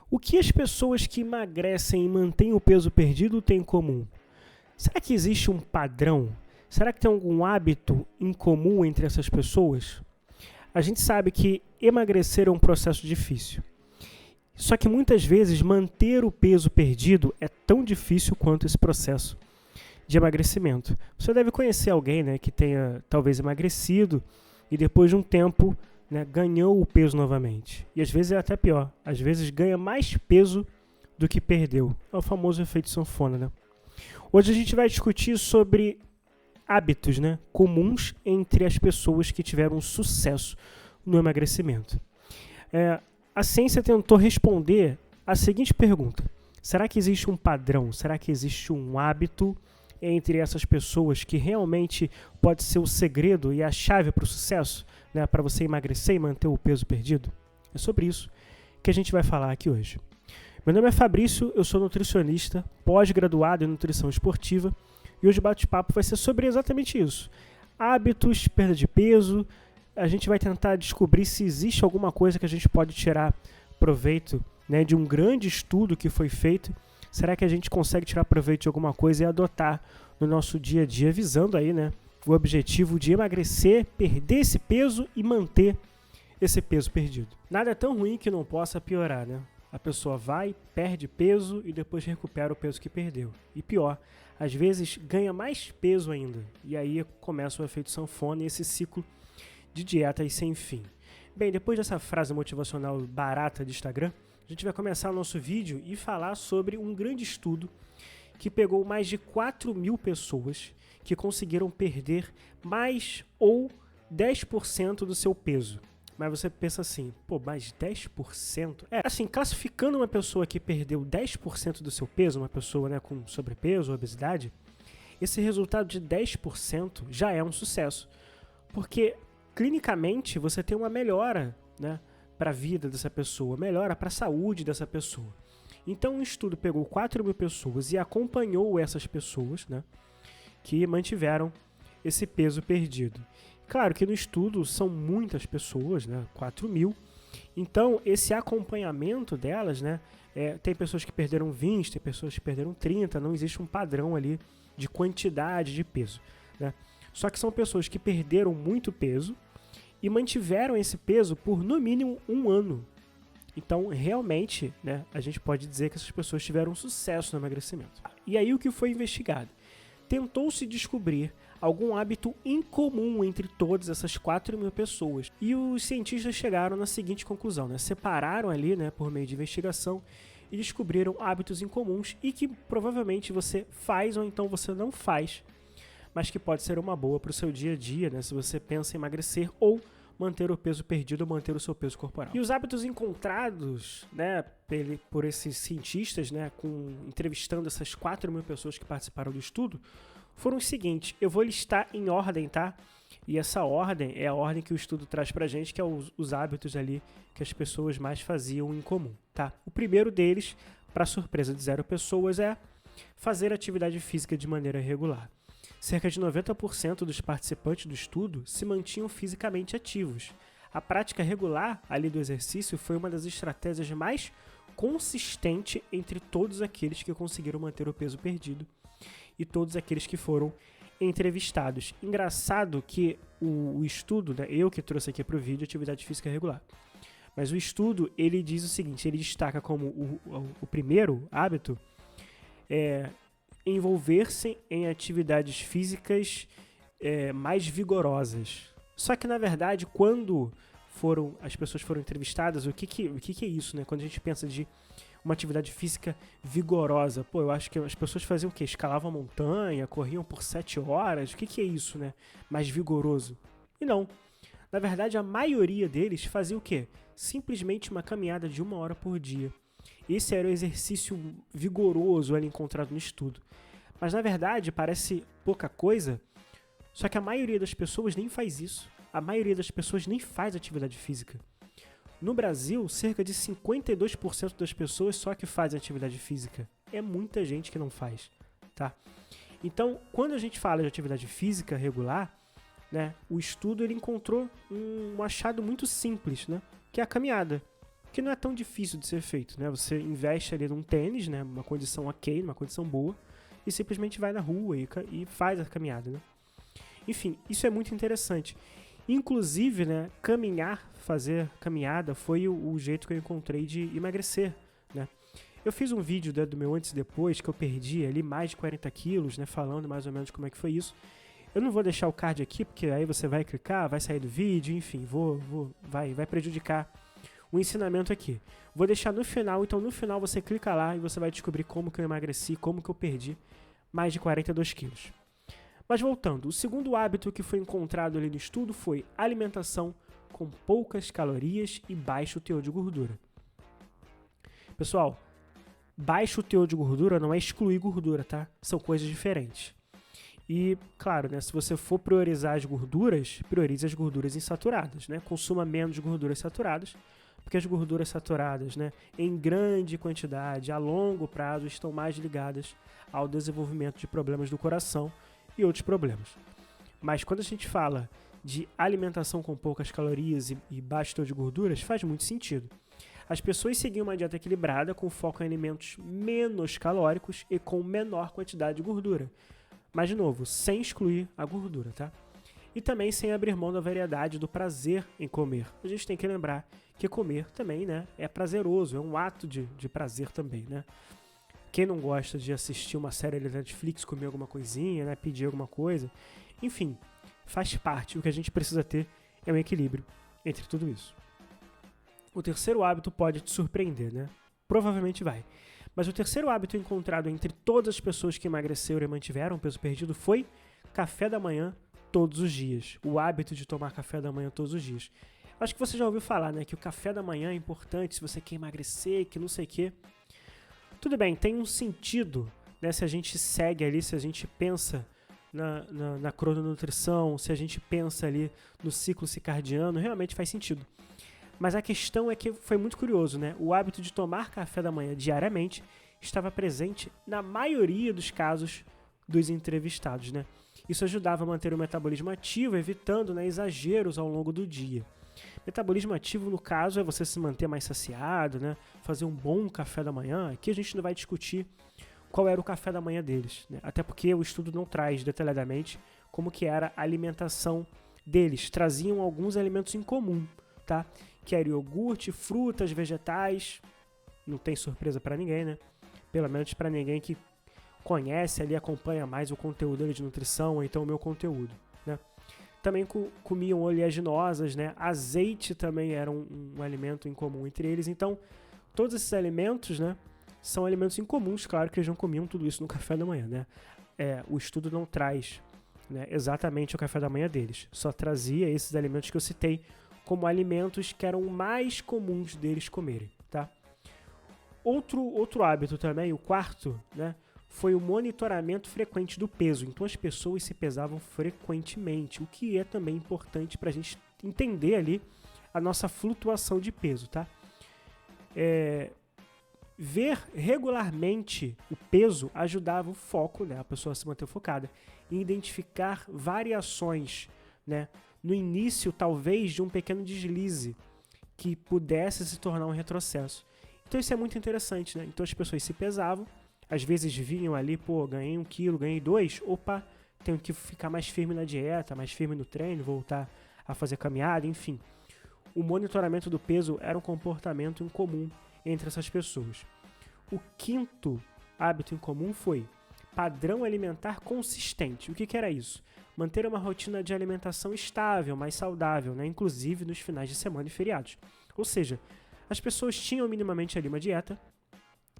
O que as pessoas que emagrecem e mantêm o peso perdido têm em comum? Será que existe um padrão? Será que tem algum hábito em comum entre essas pessoas? A gente sabe que emagrecer é um processo difícil. Só que muitas vezes manter o peso perdido é tão difícil quanto esse processo de emagrecimento. Você deve conhecer alguém, né, que tenha talvez emagrecido e depois de um tempo, né, ganhou o peso novamente. E às vezes é até pior. Às vezes ganha mais peso do que perdeu. É o famoso efeito sanfona, né? Hoje a gente vai discutir sobre hábitos, né, comuns entre as pessoas que tiveram sucesso no emagrecimento. A ciência tentou responder a seguinte pergunta: será que existe um padrão? Será que existe um hábito entre essas pessoas que realmente pode ser o segredo e a chave para o sucesso, né, para você emagrecer e manter o peso perdido? É sobre isso que a gente vai falar aqui hoje. Meu nome é Fabrício, eu sou nutricionista, pós-graduado em nutrição esportiva, e hoje o bate-papo vai ser sobre exatamente isso. Hábitos, perda de peso. A gente vai tentar descobrir se existe alguma coisa que a gente pode tirar proveito, né, de um grande estudo que foi feito. Será que a gente consegue tirar proveito de alguma coisa e adotar no nosso dia a dia, visando aí, né, o objetivo de emagrecer, perder esse peso e manter esse peso perdido? Nada é tão ruim que não possa piorar, né? A pessoa vai, perde peso e depois recupera o peso que perdeu. E pior, às vezes ganha mais peso ainda. E aí começa o efeito sanfona e esse ciclo de dietas sem fim. Bem, depois dessa frase motivacional barata de Instagram, a gente vai começar o nosso vídeo e falar sobre um grande estudo que pegou mais de 4.000 pessoas que conseguiram perder mais ou 10% do seu peso. Mas você pensa assim, pô, mais 10%? Assim, classificando uma pessoa que perdeu 10% do seu peso, uma pessoa, né, com sobrepeso ou obesidade, esse resultado de 10% já é um sucesso. Porque, clinicamente, você tem uma melhora, né, para a vida dessa pessoa, melhora para a saúde dessa pessoa. Então, um estudo pegou 4.000 pessoas e acompanhou essas pessoas, né, que mantiveram esse peso perdido. Claro que no estudo são muitas pessoas, né, 4.000. Então, esse acompanhamento delas, né, tem pessoas que perderam 20, tem pessoas que perderam 30, não existe um padrão ali de quantidade de peso, né? Só que são pessoas que perderam muito peso e mantiveram esse peso por no mínimo um ano. Então, realmente, né, a gente pode dizer que essas pessoas tiveram sucesso no emagrecimento. E aí o que foi investigado? Tentou-se descobrir algum hábito incomum entre todas essas 4.000 pessoas. E os cientistas chegaram na seguinte conclusão, né? Separaram ali, né, por meio de investigação e descobriram hábitos incomuns e que provavelmente você faz ou então você não faz, mas que pode ser uma boa para o seu dia a dia, né, se você pensa em emagrecer ou manter o peso perdido ou manter o seu peso corporal. E os hábitos encontrados, né, por esses cientistas, né, entrevistando essas 4.000 pessoas que participaram do estudo, foram os seguintes. Eu vou listar em ordem, tá? E essa ordem é a ordem que o estudo traz pra gente, que é os hábitos ali que as pessoas mais faziam em comum, tá? O primeiro deles, para surpresa de 0 pessoas, é fazer atividade física de maneira regular. Cerca de 90% dos participantes do estudo se mantinham fisicamente ativos. A prática regular ali do exercício foi uma das estratégias mais consistentes entre todos aqueles que conseguiram manter o peso perdido e todos aqueles que foram entrevistados. Engraçado que o estudo, né, eu que trouxe aqui para o vídeo, atividade física regular, mas o estudo ele diz o seguinte, ele destaca como o primeiro hábito envolver-se em atividades físicas mais vigorosas. Só que, na verdade, quando as pessoas foram entrevistadas, o que é isso, né? Quando a gente pensa de uma atividade física vigorosa, pô, eu acho que as pessoas faziam o quê? Escalavam a montanha, corriam por 7 horas, o que é isso, né? Mais vigoroso. E não. Na verdade, a maioria deles fazia o quê? Simplesmente uma caminhada de 1 hora por dia. Esse era o exercício vigoroso ali encontrado no estudo. Mas, na verdade, parece pouca coisa, só que a maioria das pessoas nem faz isso. A maioria das pessoas nem faz atividade física. No Brasil, cerca de 52% das pessoas só que fazem atividade física. É muita gente que não faz, tá? Então, quando a gente fala de atividade física regular, né, o estudo ele encontrou um achado muito simples, né, que é a caminhada. que não é tão difícil de ser feito, né? Você investe ali num tênis, né? Uma condição ok, uma condição boa, e simplesmente vai na rua e faz a caminhada, né? Enfim, isso é muito interessante. Inclusive, né, fazer caminhada foi o jeito que eu encontrei de emagrecer, né? Eu fiz um vídeo, né, do meu antes e depois, que eu perdi ali mais de 40 quilos, né, falando mais ou menos como é que foi isso. Eu não vou deixar o card aqui, porque aí você vai clicar, vai sair do vídeo, enfim, vai prejudicar o ensinamento aqui. Vou deixar no final, então no final você clica lá e você vai descobrir como que eu emagreci, como que eu perdi mais de 42 quilos. Mas voltando, o segundo hábito que foi encontrado ali no estudo foi alimentação com poucas calorias e baixo teor de gordura. Pessoal, baixo teor de gordura não é excluir gordura, tá? São coisas diferentes. E, claro, né, se você for priorizar as gorduras, priorize as gorduras insaturadas, né? Consuma menos gorduras saturadas, porque as gorduras saturadas, né, em grande quantidade, a longo prazo, estão mais ligadas ao desenvolvimento de problemas do coração e outros problemas. Mas quando a gente fala de alimentação com poucas calorias e baixo teor de gorduras, faz muito sentido. As pessoas seguiam uma dieta equilibrada com foco em alimentos menos calóricos e com menor quantidade de gordura. Mas, de novo, sem excluir a gordura, tá? E também sem abrir mão da variedade do prazer em comer. A gente tem que lembrar que comer também, né, é prazeroso, é um ato de prazer também, né? Quem não gosta de assistir uma série da Netflix, comer alguma coisinha, né, pedir alguma coisa, enfim, faz parte. O que a gente precisa ter é um equilíbrio entre tudo isso. O terceiro hábito pode te surpreender, né? Provavelmente vai. Mas o terceiro hábito encontrado entre todas as pessoas que emagreceram e mantiveram peso perdido foi café da manhã todos os dias. O hábito de tomar café da manhã todos os dias. Acho que você já ouviu falar, né, que o café da manhã é importante se você quer emagrecer, que não sei o quê. Tudo bem, tem um sentido, né, se a gente segue ali, se a gente pensa na crononutrição, se a gente pensa ali no ciclo circadiano, realmente faz sentido. Mas a questão é que foi muito curioso, né? O hábito de tomar café da manhã diariamente estava presente na maioria dos casos dos entrevistados, né? Isso ajudava a manter o metabolismo ativo, evitando, né, exageros ao longo do dia. Metabolismo ativo, no caso, é você se manter mais saciado, né? Fazer um bom café da manhã. Aqui a gente não vai discutir qual era o café da manhã deles, né? Até porque o estudo não traz detalhadamente como que era a alimentação deles. Traziam alguns alimentos em comum, tá? Que era iogurte, frutas, vegetais. Não tem surpresa para ninguém, né? Pelo menos para ninguém que conhece ali, acompanha mais o conteúdo ali de nutrição, ou então o meu conteúdo, né? Também comiam oleaginosas, né? Azeite também era um alimento em comum entre eles. Então, todos esses alimentos, né, são alimentos incomuns. Claro que eles não comiam tudo isso no café da manhã, né? O estudo não traz, né, exatamente o café da manhã deles. Só trazia esses alimentos que eu citei como alimentos que eram mais comuns deles comerem, tá? Outro hábito também, o quarto, né, foi o monitoramento frequente do peso. Então as pessoas se pesavam frequentemente, o que é também importante para a gente entender ali a nossa flutuação de peso, tá? Ver regularmente o peso ajudava o foco, né, a pessoa a se manter focada, em identificar variações, né, no início talvez de um pequeno deslize que pudesse se tornar um retrocesso. Então isso é muito interessante, né? Então as pessoas se pesavam, às vezes vinham ali, pô, ganhei 1 quilo, ganhei 2, opa, tenho que ficar mais firme na dieta, mais firme no treino, voltar a fazer caminhada, enfim. O monitoramento do peso era um comportamento incomum entre essas pessoas. O quinto hábito em comum foi padrão alimentar consistente. O que era isso? Manter uma rotina de alimentação estável, mais saudável, né? Inclusive nos finais de semana e feriados. Ou seja, as pessoas tinham minimamente ali uma dieta,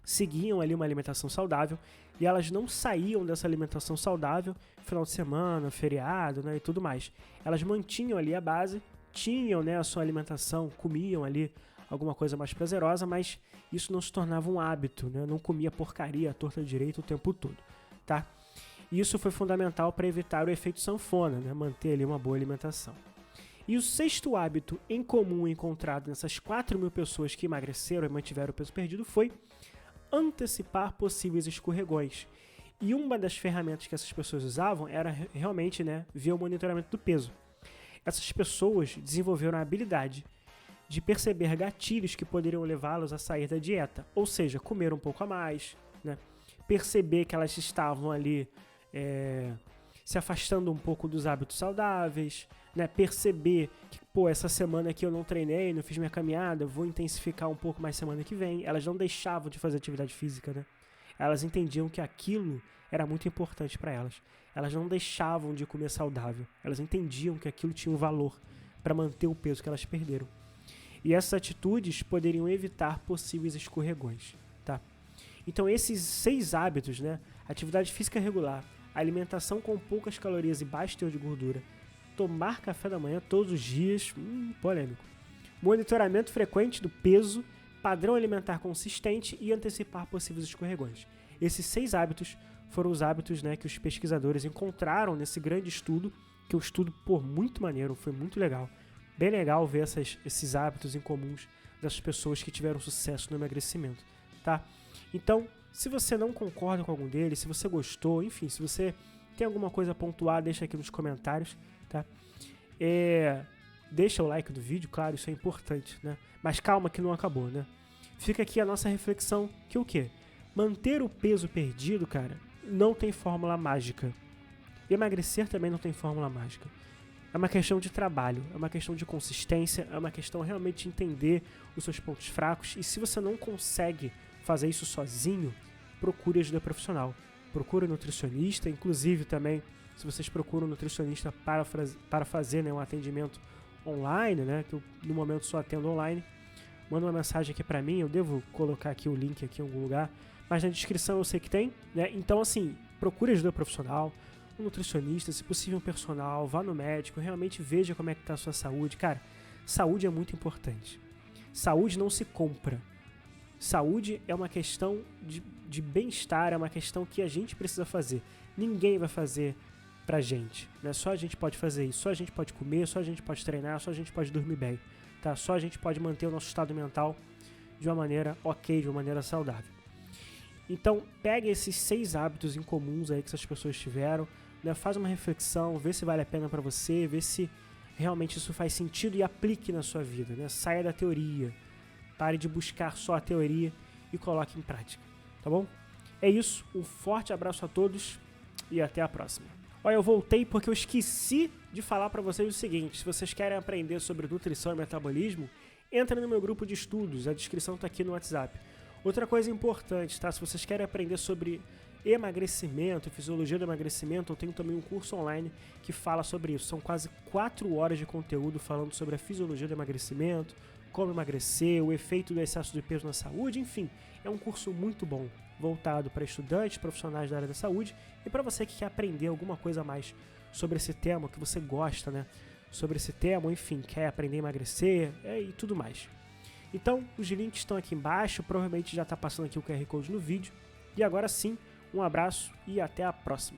seguiam ali uma alimentação saudável e elas não saíam dessa alimentação saudável final de semana, feriado, né, e tudo mais. Elas mantinham ali a base, tinham, né, a sua alimentação, comiam ali alguma coisa mais prazerosa, mas isso não se tornava um hábito, né? Não comia porcaria, torta direito o tempo todo, tá? Isso foi fundamental para evitar o efeito sanfona, né? Manter ali uma boa alimentação. E o sexto hábito em comum encontrado nessas 4.000 pessoas que emagreceram e mantiveram o peso perdido foi antecipar possíveis escorregões. E uma das ferramentas que essas pessoas usavam era realmente, né, ver o monitoramento do peso. Essas pessoas desenvolveram a habilidade de perceber gatilhos que poderiam levá-los a sair da dieta, ou seja, comer um pouco a mais, né? Perceber que elas estavam ali se afastando um pouco dos hábitos saudáveis, né? Perceber que, essa semana aqui eu não treinei, não fiz minha caminhada, vou intensificar um pouco mais semana que vem. Elas não deixavam de fazer atividade física, né? Elas entendiam que aquilo era muito importante para elas. Elas não deixavam de comer saudável. Elas entendiam que aquilo tinha um valor para manter o peso que elas perderam. E essas atitudes poderiam evitar possíveis escorregões, tá? Então esses 6 hábitos, né? Atividade física regular, alimentação com poucas calorias e baixo teor de gordura, tomar café da manhã todos os dias, polêmico, monitoramento frequente do peso, padrão alimentar consistente e antecipar possíveis escorregões. Esses 6 hábitos foram os hábitos, né, que os pesquisadores encontraram nesse grande estudo, que é um estudo muito maneiro, foi muito legal. Bem legal ver esses hábitos incomuns das pessoas que tiveram sucesso no emagrecimento, tá? Então, se você não concorda com algum deles, se você gostou, enfim, se você tem alguma coisa a pontuar, deixa aqui nos comentários, tá? Deixa o like do vídeo, claro, isso é importante, né? Mas calma que não acabou, né? Fica aqui a nossa reflexão, que o quê? Manter o peso perdido, cara, não tem fórmula mágica. Emagrecer também não tem fórmula mágica. É uma questão de trabalho, é uma questão de consistência, é uma questão realmente de entender os seus pontos fracos. E se você não consegue fazer isso sozinho, procure ajuda profissional. Procure um nutricionista, inclusive também, se vocês procuram um nutricionista para fazer, né, um atendimento online, né, que eu no momento só atendo online, manda uma mensagem aqui para mim, eu devo colocar aqui o link aqui em algum lugar, mas na descrição eu sei que tem, né? Então assim, procure ajuda profissional, um nutricionista, se possível um personal, vá no médico, realmente veja como é que está a sua saúde. Cara, saúde é muito importante. Saúde não se compra. Saúde é uma questão de bem-estar, é uma questão que a gente precisa fazer. Ninguém vai fazer pra gente, né? Só a gente pode fazer isso, só a gente pode comer, só a gente pode treinar, só a gente pode dormir bem, tá? Só a gente pode manter o nosso estado mental de uma maneira ok, de uma maneira saudável. Então, pegue esses 6 hábitos incomuns aí que essas pessoas tiveram, né? Faz uma reflexão, vê se vale a pena para você, vê se realmente isso faz sentido e aplique na sua vida, né? Saia da teoria, pare de buscar só a teoria e coloque em prática, tá bom? É isso, um forte abraço a todos e até a próxima. Olha, eu voltei porque eu esqueci de falar para vocês o seguinte: se vocês querem aprender sobre nutrição e metabolismo, entra no meu grupo de estudos, a descrição está aqui no WhatsApp. Outra coisa importante, tá? Se vocês querem aprender sobre emagrecimento, fisiologia do emagrecimento, eu tenho também um curso online que fala sobre isso. São quase 4 horas de conteúdo falando sobre a fisiologia do emagrecimento, como emagrecer, o efeito do excesso de peso na saúde, enfim. É um curso muito bom, voltado para estudantes, profissionais da área da saúde e para você que quer aprender alguma coisa a mais sobre esse tema, que você gosta, né? Sobre esse tema, enfim, quer aprender a emagrecer e tudo mais. Então, os links estão aqui embaixo, provavelmente já está passando aqui o QR Code no vídeo. E agora sim, um abraço e até a próxima.